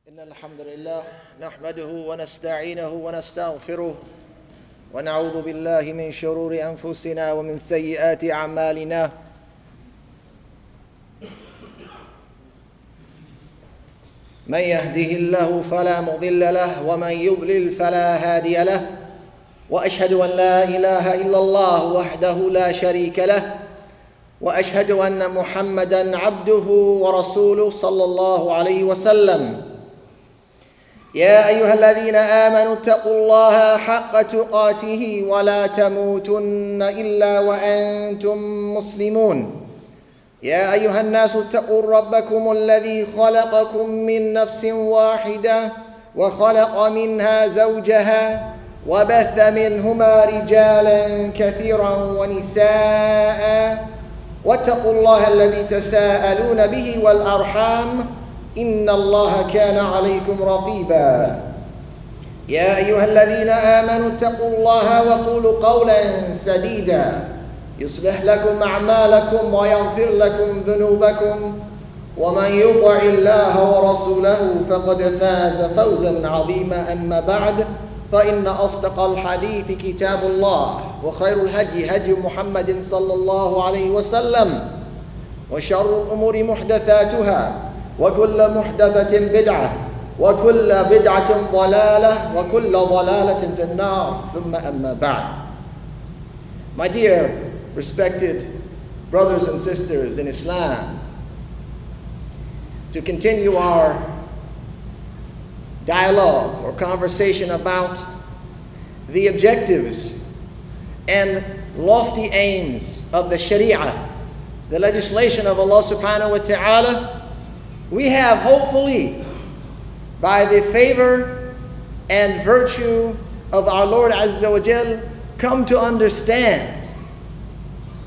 إن الحمد لله نحمده ونستعينه ونستغفره ونعوذ بالله من شرور أنفسنا ومن سيئات أعمالنا من يهده الله فلا مضل له ومن يضلل فلا هادي له وأشهد أن لا إله إلا الله وحده لا شريك له وأشهد أن محمدًا عبده ورسوله صلى الله عليه وسلم يا أيها الذين آمنوا اتقوا الله حق تقاته ولا تموتن إلا وأنتم مسلمون يا أيها الناس اتقوا ربكم الذي خلقكم من نفس واحدة وخلق منها زوجها وبث منهما رجالا كثيرا ونساء واتقوا الله الذي تساءلون به والأرحام إن الله كان عليكم رقيبا يا أيها الذين آمنوا اتقوا الله وقولوا قولا سديدا يصلح لكم أعمالكم ويغفر لكم ذنوبكم ومن يطع الله ورسوله فقد فاز فوزا عظيما أما بعد فإن أصدق الحديث كتاب الله وخير الهدي هدي محمد صلى الله عليه وسلم وشر الأمور محدثاتها وكل محدثة بدعة وكل بدعة ضلالة وكل ضلالة في النار ثم أما بعد. My dear respected brothers and sisters in Islam, to continue our dialogue or conversation about the objectives and lofty aims of the Shariah, the legislation of Allah subhanahu wa ta'ala, we have hopefully, by the favor and virtue of our Lord Azza wa Jal, come to understand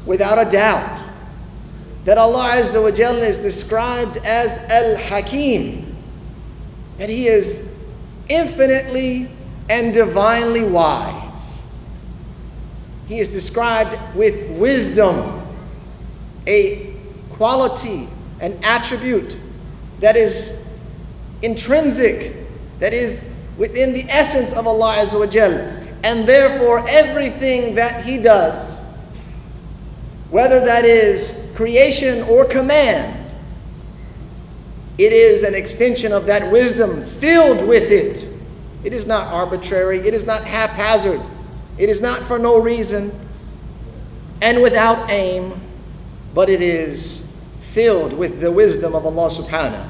without a doubt that Allah Azza wa Jal is described as Al-Hakim, that He is infinitely and divinely wise. He is described with wisdom, a quality, an attribute that is intrinsic, that is within the essence of Allah Azza wa Jal. And therefore everything that He does, whether that is creation or command, it is an extension of that wisdom filled with it. It is not arbitrary, it is not haphazard, it is not for no reason and without aim, but it is filled with the wisdom of Allah subhanahu.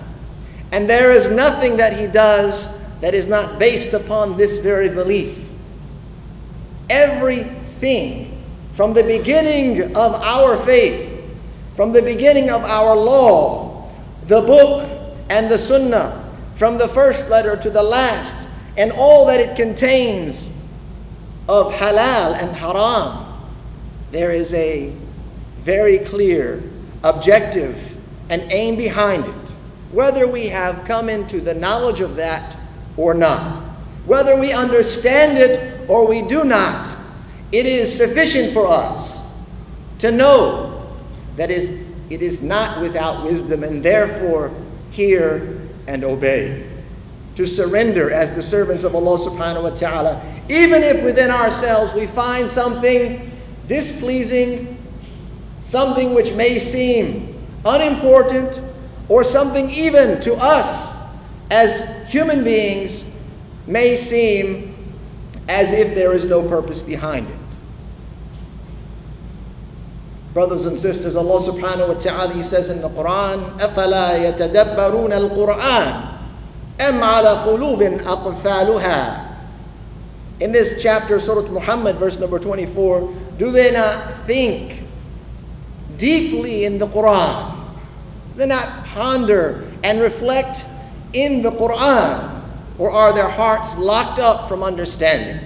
And there is nothing that He does that is not based upon this very belief. Everything from the beginning of our faith, from the beginning of our law, the book and the sunnah, from the first letter to the last, and all that it contains of halal and haram, there is a very clear objective and aim behind it, whether we have come into the knowledge of that or not. Whether we understand it or we do not, it is sufficient for us to know that it is not without wisdom, and therefore hear and obey. To surrender as the servants of Allah subhanahu wa ta'ala, even if within ourselves we find something displeasing, something which may seem unimportant, or something even to us as human beings may seem as if there is no purpose behind it. Brothers and sisters, Allah subhanahu wa ta'ala, He says in the Quran, أَفَلَا يَتَدَبَّرُونَ الْقُرْآنَ أَمْ عَلَى قُلُوبٍ أَقْفَالُهَا. In this chapter, Surah Muhammad, verse number 24, do they not think deeply in the Quran? Do they not ponder and reflect in the Quran? Or are their hearts locked up from understanding?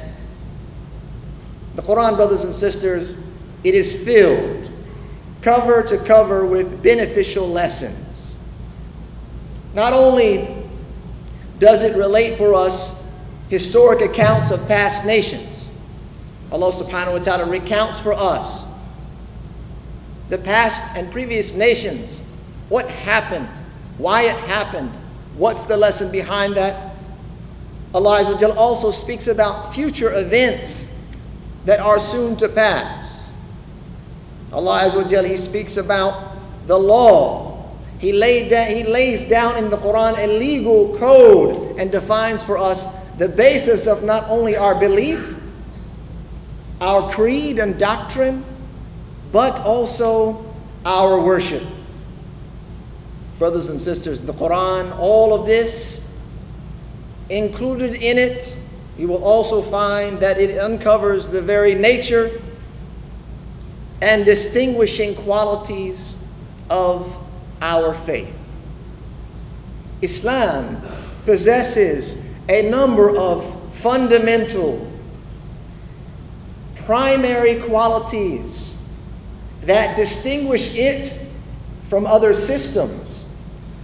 The Quran, brothers and sisters, it is filled cover to cover with beneficial lessons. Not only does it relate for us historic accounts of past nations, Allah subhanahu wa ta'ala recounts for us the past and previous nations, what happened, why it happened, What's the lesson behind that? Allah Azza wa Jal also speaks about future events that are soon to pass. Allah Azza wa Jal, He speaks about the law. He lays down in the Quran a legal code and defines for us the basis of not only our belief, our creed and doctrine, but also our worship. Brothers and sisters, the Quran, all of this included in it, you will also find that it uncovers the very nature and distinguishing qualities of our faith. Islam possesses a number of fundamental, primary qualities that distinguish it from other systems,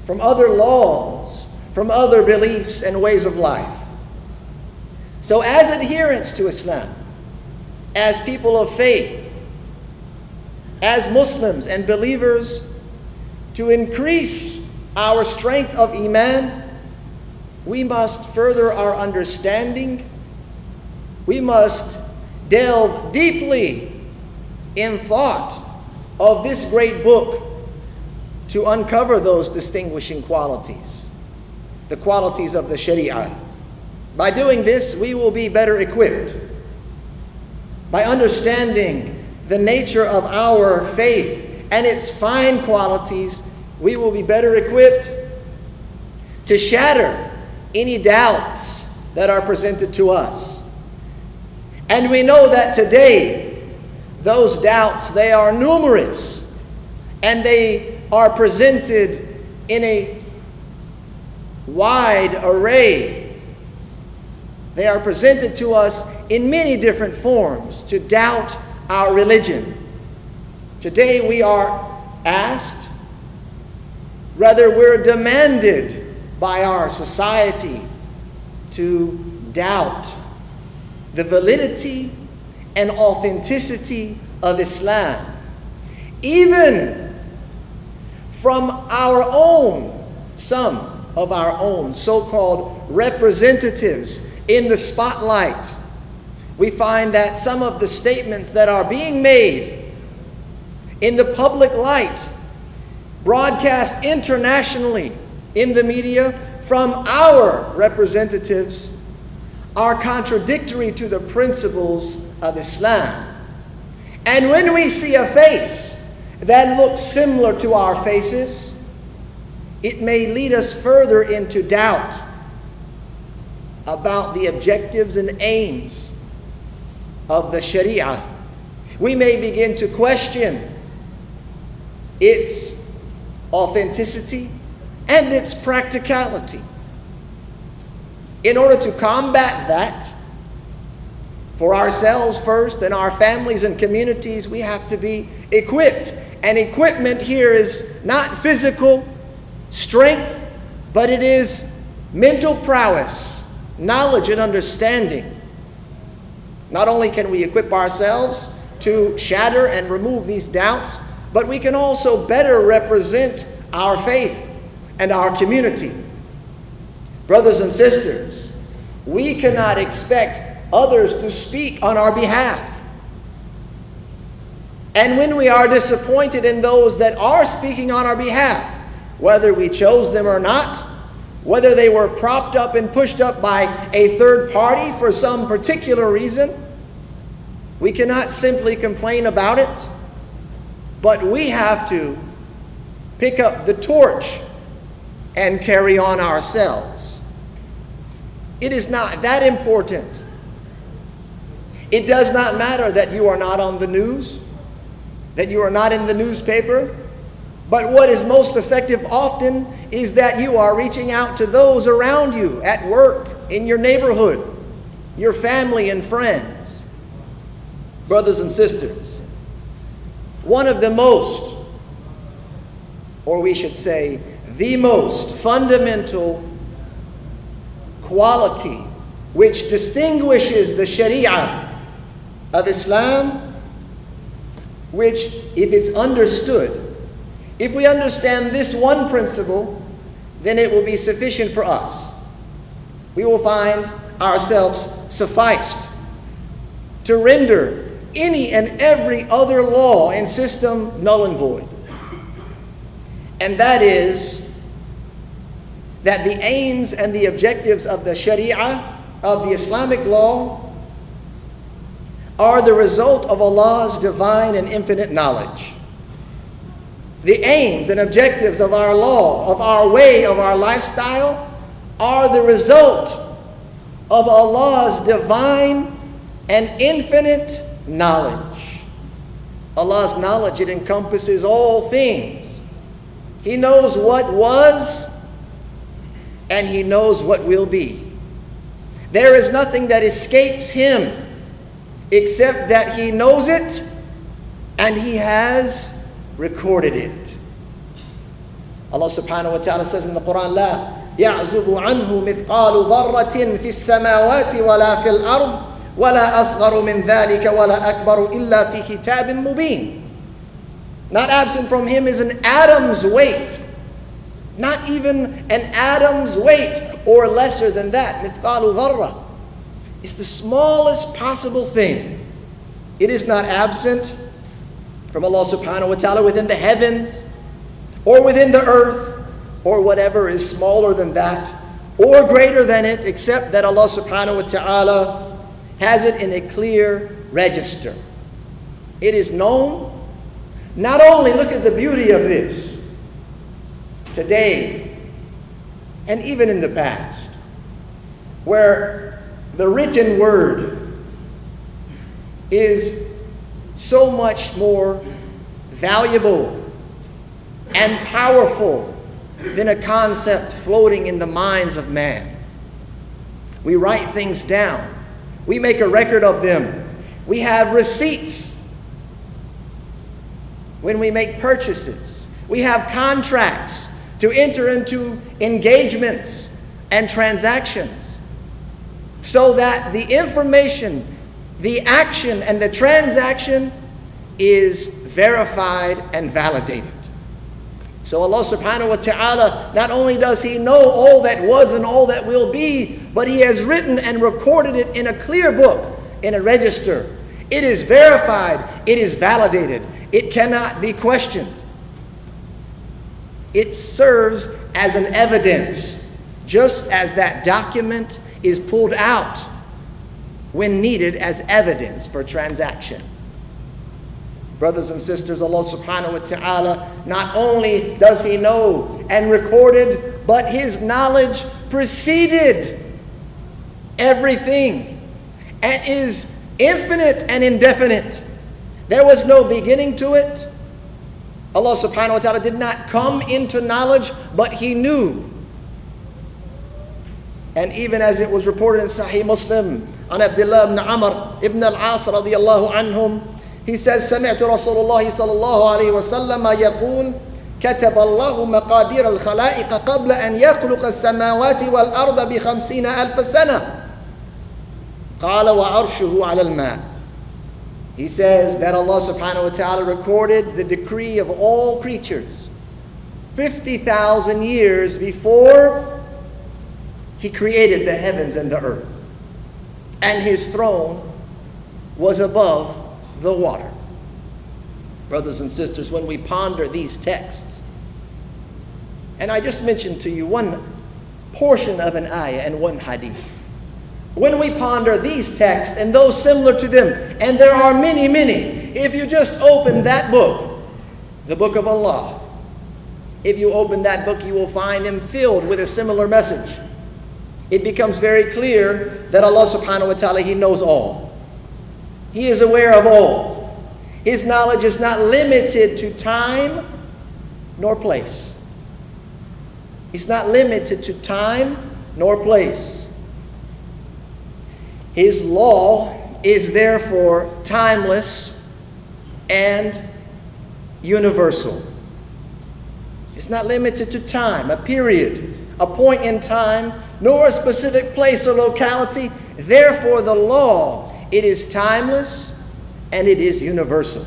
from other laws, from other beliefs and ways of life. So as adherents to Islam, as people of faith, as Muslims and believers, to increase our strength of Iman, we must further our understanding. We must delve deeply in thought of this great book to uncover those distinguishing qualities, the qualities of the Shariah. By doing this, we will be better equipped. By understanding the nature of our faith and its fine qualities, we will be better equipped to shatter any doubts that are presented to us. And we know that today, those doubts, they are numerous, and they are presented in a wide array. They are presented to us in many different forms to doubt our religion. Today we are asked, rather we're demanded by our society to doubt the validity and authenticity of Islam, even from our own, some of our own so-called representatives in the spotlight. We find that some of the statements that are being made in the public light, broadcast internationally in the media from our representatives, are contradictory to the principles of Islam. And when we see a face that looks similar to our faces, it may lead us further into doubt about the objectives and aims of the Shariah. We may begin to question its authenticity and its practicality. In order to combat that, for ourselves first and our families and communities, we have to be equipped. And equipment here is not physical strength, but it is mental prowess, knowledge and understanding. Not only can we equip ourselves to shatter and remove these doubts, but we can also better represent our faith and our community. Brothers and sisters, we cannot expect others to speak on our behalf. And when we are disappointed in those that are speaking on our behalf, whether we chose them or not, whether they were propped up and pushed up by a third party for some particular reason, we cannot simply complain about it, but we have to pick up the torch and carry on ourselves. It is not that important. It does not matter that you are not on the news, that you are not in the newspaper, but what is most effective often is that you are reaching out to those around you at work, in your neighborhood, your family and friends. Brothers and sisters, one of the most, or we should say, the most fundamental quality which distinguishes the Sharia of Islam, which if it's understood, if we understand this one principle, then it will be sufficient for us. We will find ourselves sufficed to render any and every other law and system null and void. And that is that the aims and the objectives of the Shariah, of the Islamic law, are the result of Allah's divine and infinite knowledge. The aims and objectives of our law, of our way, of our lifestyle, are the result of Allah's divine and infinite knowledge. Allah's knowledge, it encompasses all things. He knows what was, and He knows what will be. There is nothing that escapes Him except that He knows it and He has recorded it. Allah subhanahu wa ta'ala says in the Quran, لا يعزب عنه مثقال ذرة في السماوات ولا في الأرض ولا أصغر من ذلك ولا أكبر إلا في كتاب مبين. Not absent from Him is an atom's weight. Not even an atom's weight or lesser than that. مثقال ذرة. It's the smallest possible thing. It is not absent from Allah subhanahu wa ta'ala within the heavens or within the earth or whatever is smaller than that or greater than it, except that Allah subhanahu wa ta'ala has it in a clear register. It is known. Not only, look at the beauty of this, today and even in the past, where the written word is so much more valuable and powerful than a concept floating in the minds of man. We write things down. We make a record of them. We have receipts when we make purchases. We have contracts to enter into engagements and transactions, so that the information, the action, and the transaction is verified and validated. So Allah subhanahu wa ta'ala, not only does He know all that was and all that will be, but He has written and recorded it in a clear book, in a register. It is verified, it is validated, it cannot be questioned. It serves as an evidence, just as that document is pulled out when needed as evidence for transaction. Brothers and sisters, Allah subhanahu wa ta'ala, not only does He know and recorded, but His knowledge preceded everything and is infinite and indefinite. There was no beginning to it. Allah subhanahu wa ta'ala did not come into knowledge, but He knew. And even as it was reported in Sahih Muslim, on Abdullah ibn Amr ibn al-As radiyallahu anhum, he says, سمعت رسول الله صلى الله عليه وسلم يقول كتب الله مقادير الخلائق قبل أن يخلق السماوات والأرض ب50 ألف سنة قال وعرشه على الماء. He says that Allah subhanahu wa ta'ala recorded the decree of all creatures 50,000 years before He created the heavens and the earth. And His throne was above the water. Brothers and sisters, when we ponder these texts, and I just mentioned to you one portion of an ayah and one hadith. When we ponder these texts and those similar to them, and there are many, many, if you just open that book, the book of Allah, if you open that book, you will find them filled with a similar message. It becomes very clear that Allah subhanahu wa ta'ala, He knows all. He is aware of all. His knowledge is not limited to time nor place. It's not limited to time nor place. His law is therefore timeless and universal. It's not limited to time, a period, a point in time, nor a specific place or locality. Therefore, the law, it is timeless and it is universal.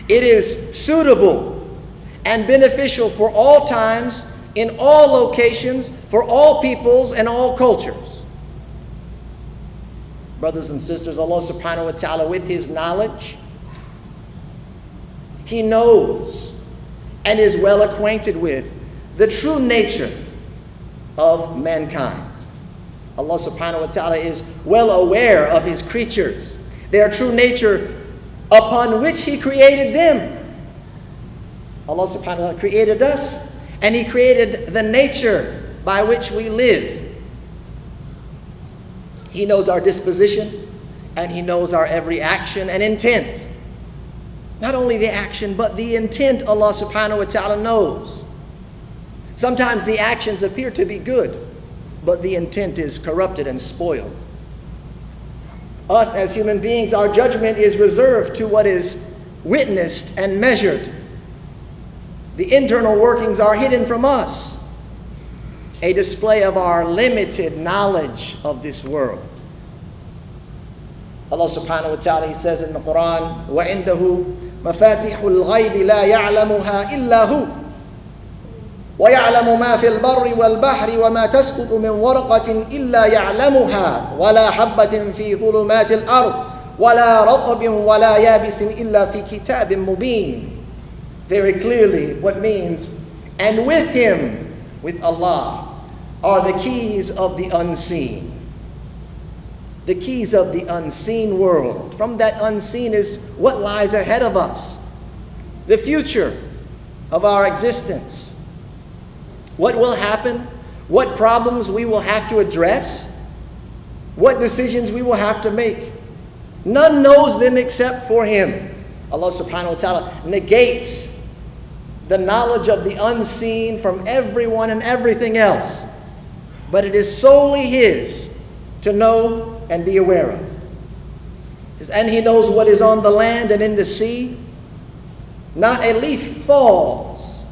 It is suitable and beneficial for all times in all locations, for all peoples and all cultures. Brothers and sisters, Allah subhanahu wa ta'ala, with His knowledge, He knows and is well acquainted with the true nature of mankind. Allah subhanahu wa ta'ala is well aware of His creatures, their true nature upon which He created them. Allah subhanahu wa ta'ala created us, and He created the nature by which we live. He knows our disposition, and He knows our every action and intent. Not only the action, but the intent Allah subhanahu wa ta'ala knows. Sometimes the actions appear to be good, but the intent is corrupted and spoiled. Us as human beings, our judgment is reserved to what is witnessed and measured. The internal workings are hidden from us, a display of our limited knowledge of this world. Allah subhanahu wa ta'ala, He says in the Quran, وَعِنْدَهُ مَفَاتِحُ الْغَيْبِ لَا يَعْلَمُهَا إِلَّا هُ وَيَعْلَمُ مَا فِي الْبَرِّ وَالْبَحْرِ وَمَا تَسْقُطُ مِنْ وَرَقَةٍ إِلَّا يَعْلَمُهَا وَلَا حَبَّةٍ فِي ظُلُمَاتِ الْأَرْضِ وَلَا رَطْبٍ وَلَا يَابِسٍ إِلَّا فِي كِتَابٍ مُبِينٍ. Very clearly what means, and with Him, with Allah, are the keys of the unseen. The keys of the unseen world. From that unseen is what lies ahead of us. The future of our existence. What will happen? What problems we will have to address? What decisions we will have to make? None knows them except for Him. Allah subhanahu wa ta'ala negates the knowledge of the unseen from everyone and everything else. But it is solely His to know and be aware of. And He knows what is on the land and in the sea. Not a leaf falls.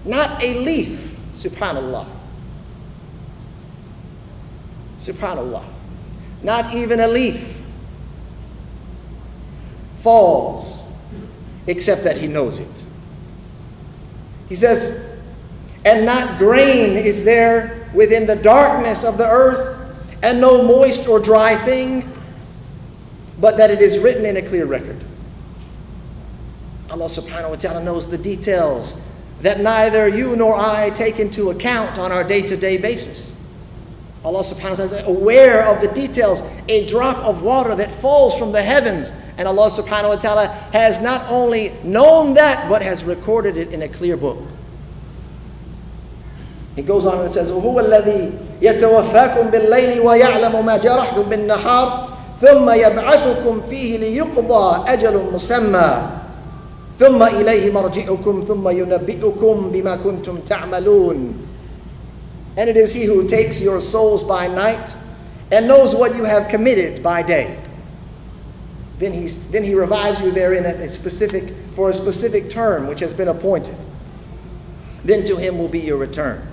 Not a leaf. Subhanallah. Subhanallah. Not even a leaf falls except that He knows it. He says, and not grain is there within the darkness of the earth, and no moist or dry thing, but that it is written in a clear record. Allah subhanahu wa ta'ala knows the details that neither you nor I take into account on our day-to-day basis. Allah subhanahu wa ta'ala is aware of the details. A drop of water that falls from the heavens, and Allah subhanahu wa ta'ala has not only known that, but has recorded it in a clear book. He goes on and says, وَهُوَ الَّذِي يَتَوَفَّاكُمْ بِاللَّيْلِ وَيَعْلَمُ مَا جَرَحْتُمْ بِالنَّهَارِ ثُمَّ يَبْعَثُكُمْ فِيهِ لِيُقْضَى أَجَلٌ مُسَمًّى ثُمَّ إِلَيْهِ مَرْجِعُكُمْ ثُمَّ يُنَبِّئُكُمْ بِمَا كُنْتُمْ تَعْمَلُونَ. And it is He who takes your souls by night and knows what you have committed by day. Then he revives you therein for a specific term which has been appointed. Then to Him will be your return.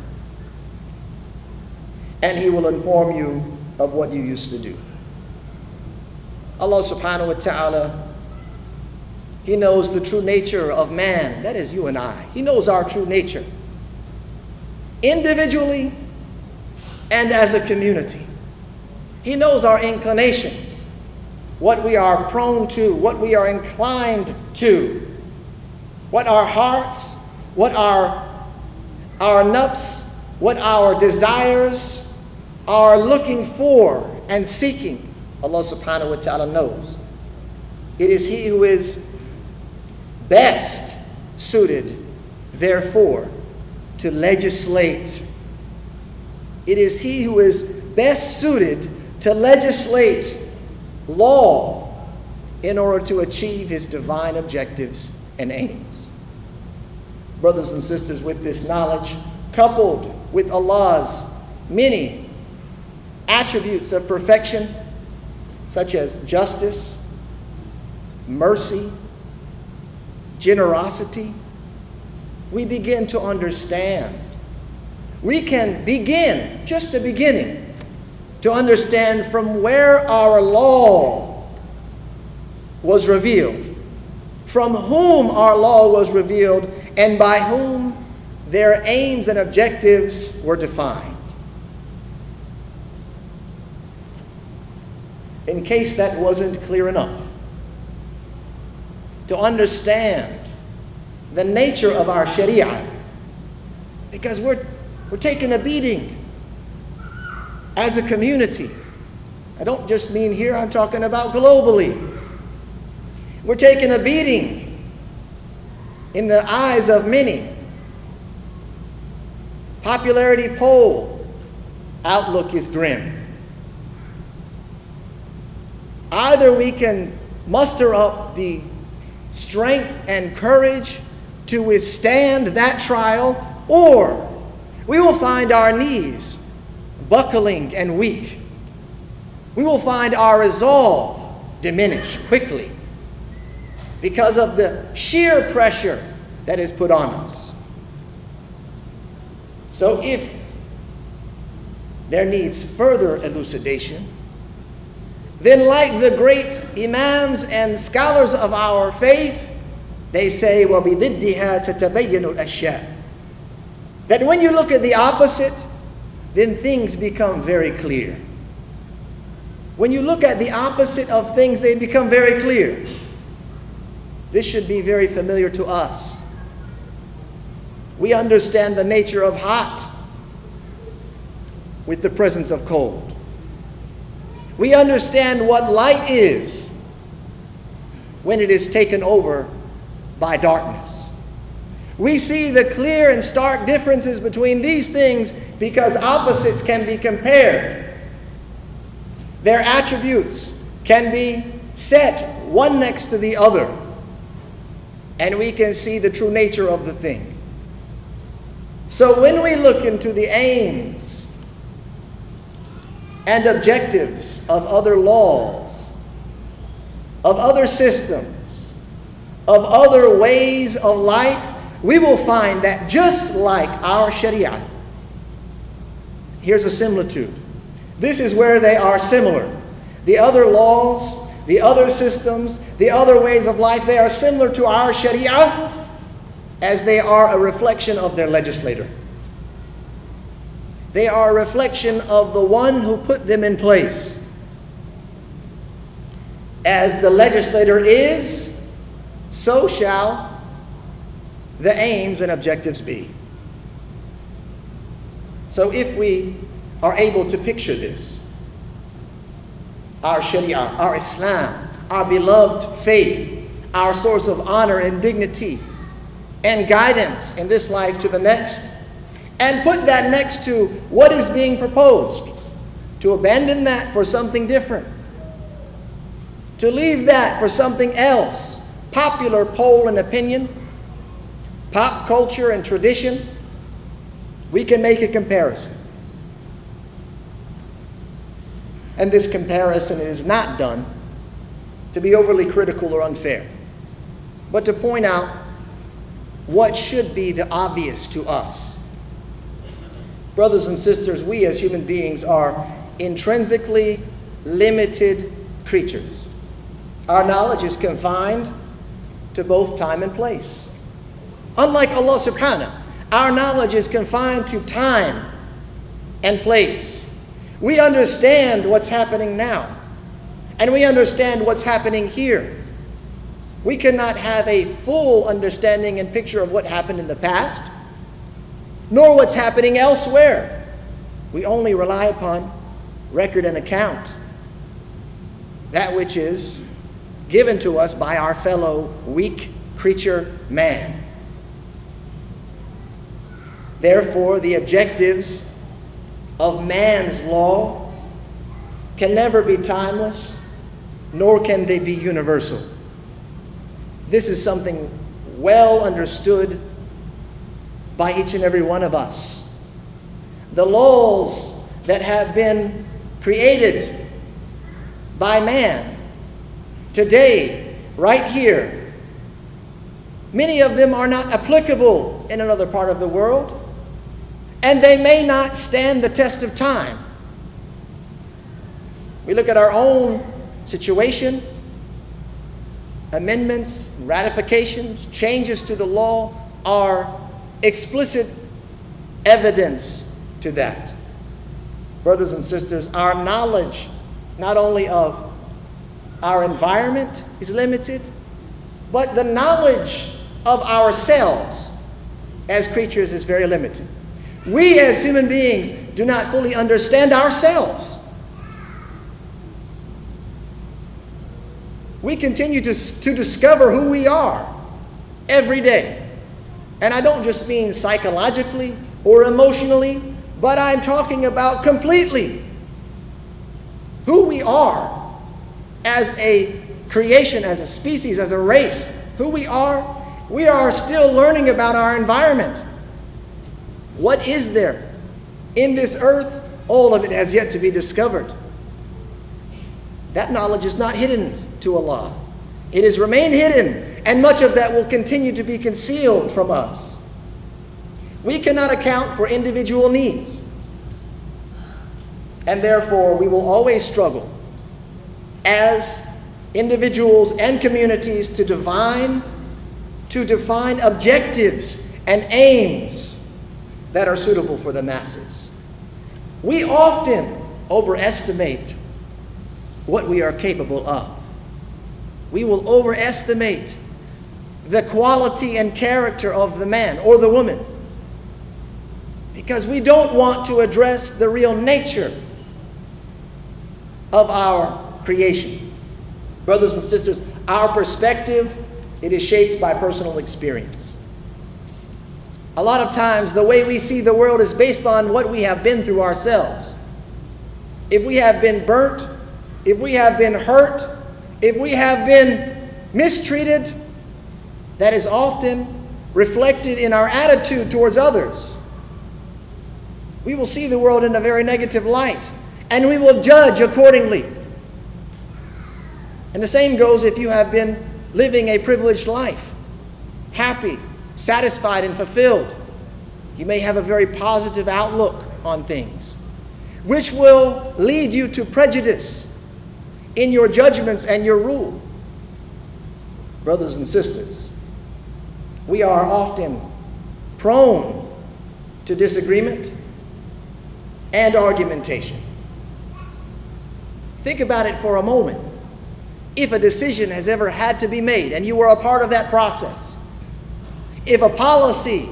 And He will inform you of what you used to do. Allah subhanahu wa ta'ala, He knows the true nature of man. That is you and I. He knows our true nature. Individually and as a community. He knows our inclinations. What we are prone to. What we are inclined to. What our hearts, what our nafs, what our desires are looking for and seeking. Allah subhanahu wa ta'ala knows. It is He who is best suited, therefore, to legislate. It is He who is best suited to legislate law in order to achieve His divine objectives and aims. Brothers and sisters, with this knowledge, coupled with Allah's many attributes of perfection, such as justice, mercy, generosity, we begin to understand. We can begin, just the beginning, to understand from where our law was revealed, from whom our law was revealed, and by whom their aims and objectives were defined. In case that wasn't clear enough, to understand the nature of our Shariah, because we're taking a beating as a community. I don't just mean here, I'm talking about globally. We're taking a beating in the eyes of many. Popularity poll outlook is grim. Either we can muster up the strength and courage to withstand that trial, or we will find our knees buckling and weak. We will find our resolve diminish quickly because of the sheer pressure that is put on us. So if there needs further elucidation, then like the great imams and scholars of our faith, they say, وَبِضِدِّهَا تَتَبَيَّنُ الْأَشْيَاءُ, that when you look at the opposite, then things become very clear. When you look at the opposite of things, they become very clear. This should be very familiar to us. We understand the nature of hot with the presence of cold. We understand what light is when it is taken over by darkness. We see the clear and stark differences between these things because opposites can be compared. Their attributes can be set one next to the other, and we can see the true nature of the thing. So when we look into the aims and objectives of other laws, of other systems, of other ways of life, we will find that just like our Shariah, here's a similitude. This is where they are similar. The other laws, the other systems, the other ways of life, they are similar to our Shariah as they are a reflection of their legislator. They are a reflection of the one who put them in place. As the legislator is, so shall the aims and objectives be. So if we are able to picture this, our Sharia, our Islam, our beloved faith, our source of honor and dignity and guidance in this life to the next, and put that next to what is being proposed, to abandon that for something different, to leave that for something else, popular poll and opinion, pop culture and tradition, we can make a comparison. And this comparison is not done to be overly critical or unfair, but to point out what should be the obvious to us. Brothers and sisters, we as human beings are intrinsically limited creatures. Our knowledge is confined to both time and place. Unlike Allah subhanahu, our knowledge is confined to time and place. We understand what's happening now, and we understand what's happening here. We cannot have a full understanding and picture of what happened in the past, nor what's happening elsewhere. We only rely upon record and account, that which is given to us by our fellow weak creature man. Therefore, the objectives of man's law can never be timeless, nor can they be universal. This is something well understood by each and every one of us. The laws that have been created by man today, right here, many of them are not applicable in another part of the world, and they may not stand the test of time. We look at our own situation, amendments, ratifications, changes to the law are explicit evidence to that. Brothers and sisters, our knowledge not only of our environment is limited, but the knowledge of ourselves as creatures is very limited. We as human beings do not fully understand ourselves. We continue to discover who we are every day. And I don't just mean psychologically or emotionally, but I'm talking about completely who we are as a creation, as a species, as a race. Who we are still learning about our environment. What is there in this earth? All of it has yet to be discovered. That knowledge is not hidden to Allah. It has remained hidden, and much of that will continue to be concealed from us. We cannot account for individual needs, and therefore we will always struggle as individuals and communities to define objectives and aims that are suitable for the masses. We often overestimate what we are capable of. We will overestimate the quality and character of the man or the woman because we don't want to address the real nature of our creation. Brothers and sisters, our perspective, it is shaped by personal experience. A lot of times, the way we see the world is based on what we have been through ourselves. If we have been burnt, if we have been hurt, if we have been mistreated, that is often reflected in our attitude towards others. We will see the world in a very negative light, and we will judge accordingly. And the same goes if you have been living a privileged life, happy, satisfied, and fulfilled. You may have a very positive outlook on things, which will lead you to prejudice in your judgments and your rule. Brothers and sisters, we are often prone to disagreement and argumentation. Think about it for a moment. If a decision has ever had to be made and you were a part of that process, if a policy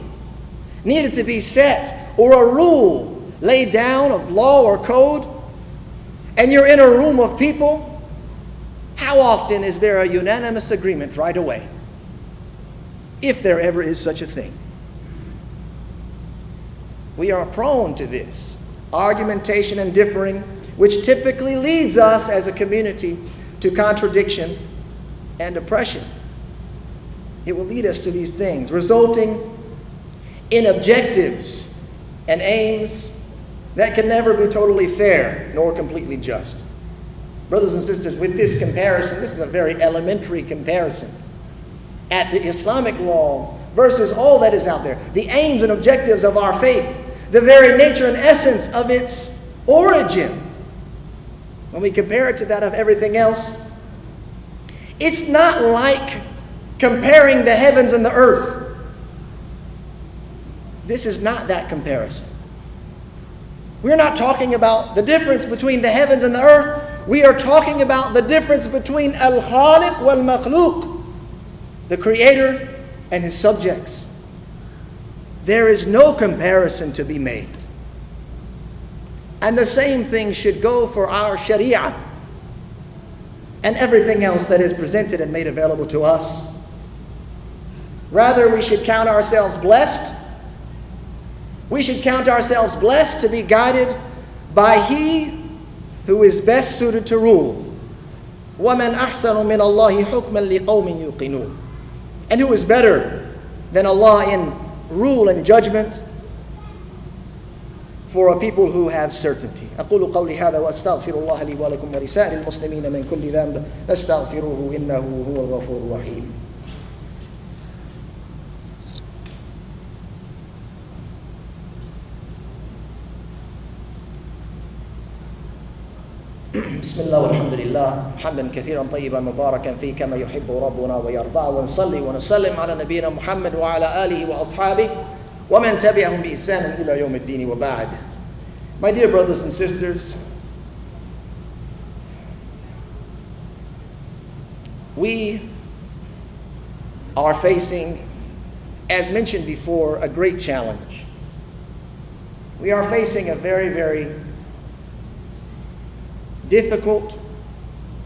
needed to be set or a rule laid down of law or code, and you're in a room of people, how often is there a unanimous agreement right away? If there ever is such a thing. We are prone to this argumentation and differing, which typically leads us as a community to contradiction and oppression. It will lead us to these things, resulting in objectives and aims that can never be totally fair nor completely just. Brothers and sisters, with this comparison, this is a very elementary comparison at the Islamic law versus all that is out there, the aims and objectives of our faith, the very nature and essence of its origin. When we compare it to that of everything else, it's not like comparing the heavens and the earth. This is not that comparison. We're not talking about the difference between the heavens and the earth. We are talking about the difference between Al-Khaliq wal-Makhluq, the Creator and His subjects. There is no comparison to be made. And the same thing should go for our Shariah and everything else that is presented and made available to us. Rather, we should count ourselves blessed. We should count ourselves blessed to be guided by He who is best suited to rule. وَمَنْ أَحْسَنُ مِنَ اللَّهِ حُكْمًا لِقَوْمٍ يُوقِنُونَ. And who is better than Allah in rule and judgment for a people who have certainty. أقول قولي هذا وأستغفر الله لي ولكم ولسائر المسلمين من كل ذنب فاستغفروه إنه هو الغفور الرحيم. بسم الله والحمد لله حمدا كثيرا طيبا مباركا فيه كما يحب ربنا ويرضى ونصلي ونسلم على نبينا محمد وعلى آله وأصحابه ومن تبعهم بإحسان إلى يوم الدين وبعد. My dear brothers and sisters, we are facing, as mentioned before, a great challenge. We are facing a very, very difficult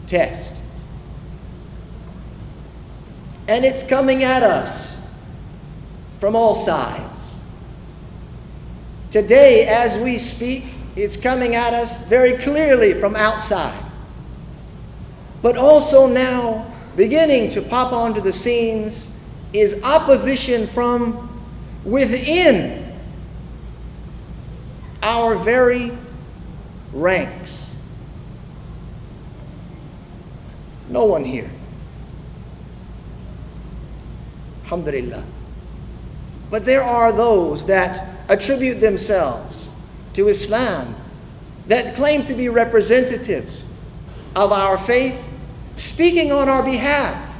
test. And it's coming at us from all sides. Today, as we speak, it's coming at us very clearly from outside. But also now, beginning to pop onto the scenes, is opposition from within our very ranks. No one here, alhamdulillah. But there are those that attribute themselves to Islam, that claim to be representatives of our faith, speaking on our behalf,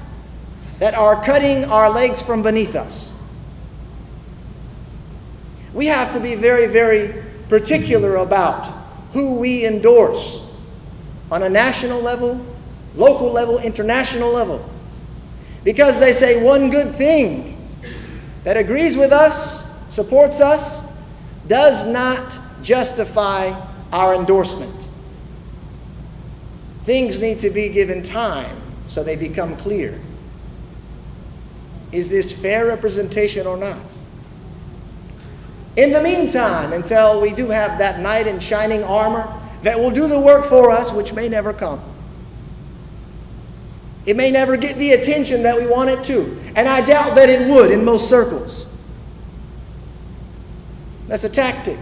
that are cutting our legs from beneath us. We have to be very, very particular about who we endorse on a national level, local level, international level. Because they say one good thing that agrees with us, supports us, does not justify our endorsement. Things need to be given time so they become clear. Is this fair representation or not? In the meantime, until we do have that knight in shining armor that will do the work for us, which may never come. It may never get the attention that we want it to. And I doubt that it would in most circles. That's a tactic.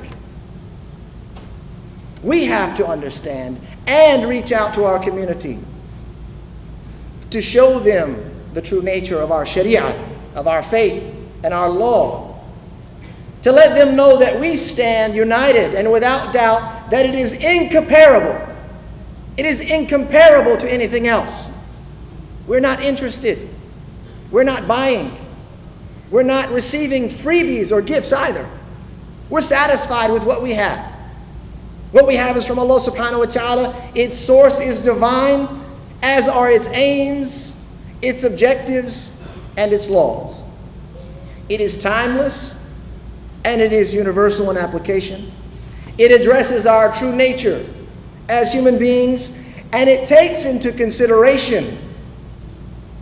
We have to understand and reach out to our community to show them the true nature of our Shariah, of our faith and our law. To let them know that we stand united and without doubt that it is incomparable. It is incomparable to anything else. We're not interested. We're not buying. We're not receiving freebies or gifts either. We're satisfied with what we have. What we have is from Allah subhanahu wa ta'ala. Its source is divine, as are its aims, its objectives, and its laws. It is timeless, and it is universal in application. It addresses our true nature as human beings, and it takes into consideration,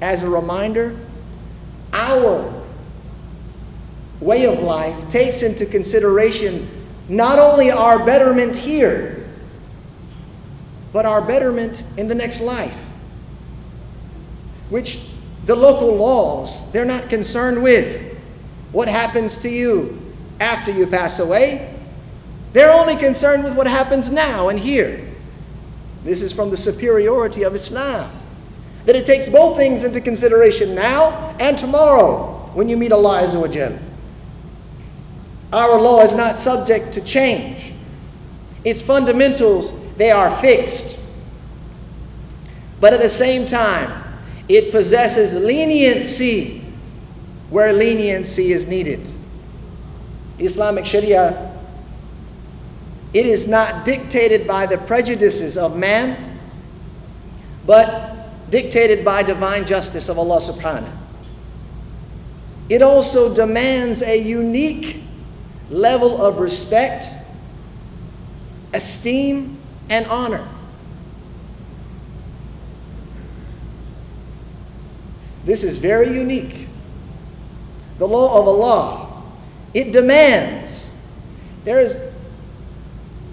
as a reminder, our way of life takes into consideration not only our betterment here, but our betterment in the next life, which the local laws, they're not concerned with what happens to you after you pass away. They're only concerned with what happens now and here. This is from the superiority of Islam, that it takes both things into consideration now and tomorrow when you meet Allah Azza wa Jal. Our law is not subject to change. Its fundamentals, they are fixed. But at the same time, it possesses leniency where leniency is needed. Islamic Sharia, it is not dictated by the prejudices of man, but dictated by divine justice of Allah subhanahu. It also demands a unique level of respect, esteem, and honor. This is very unique. The law of Allah, it demands, there is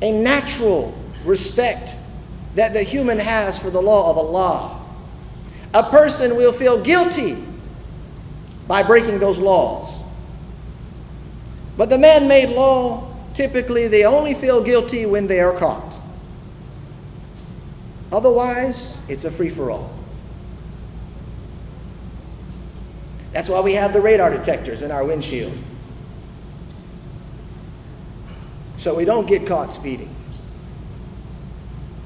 a natural respect that the human has for the law of Allah. A person will feel guilty by breaking those laws. But the man-made law, typically they only feel guilty when they are caught. Otherwise, it's a free-for-all. That's why we have the radar detectors in our windshield. So we don't get caught speeding.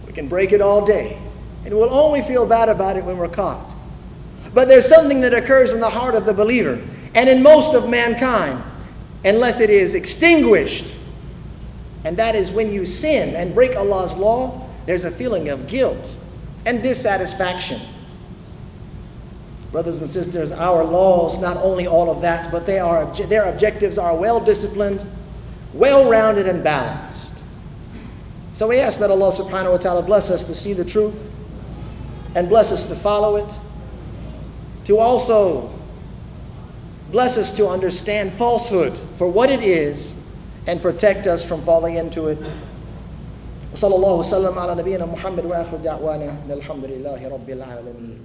We can break it all day, and we'll only feel bad about it when we're caught. But there's something that occurs in the heart of the believer, and in most of mankind, unless it is extinguished. And that is when you sin and break Allah's law, there's a feeling of guilt and dissatisfaction. Brothers and sisters, our laws, not only all of that, but their objectives are well-disciplined, well-rounded, and balanced. So we ask that Allah subhanahu wa ta'ala bless us to see the truth and bless us to follow it, to also bless us to understand falsehood for what it is and protect us from falling into it. وصلى الله وسلم على نبينا محمد وآخر دعوانا الحمد لله رب العالمين.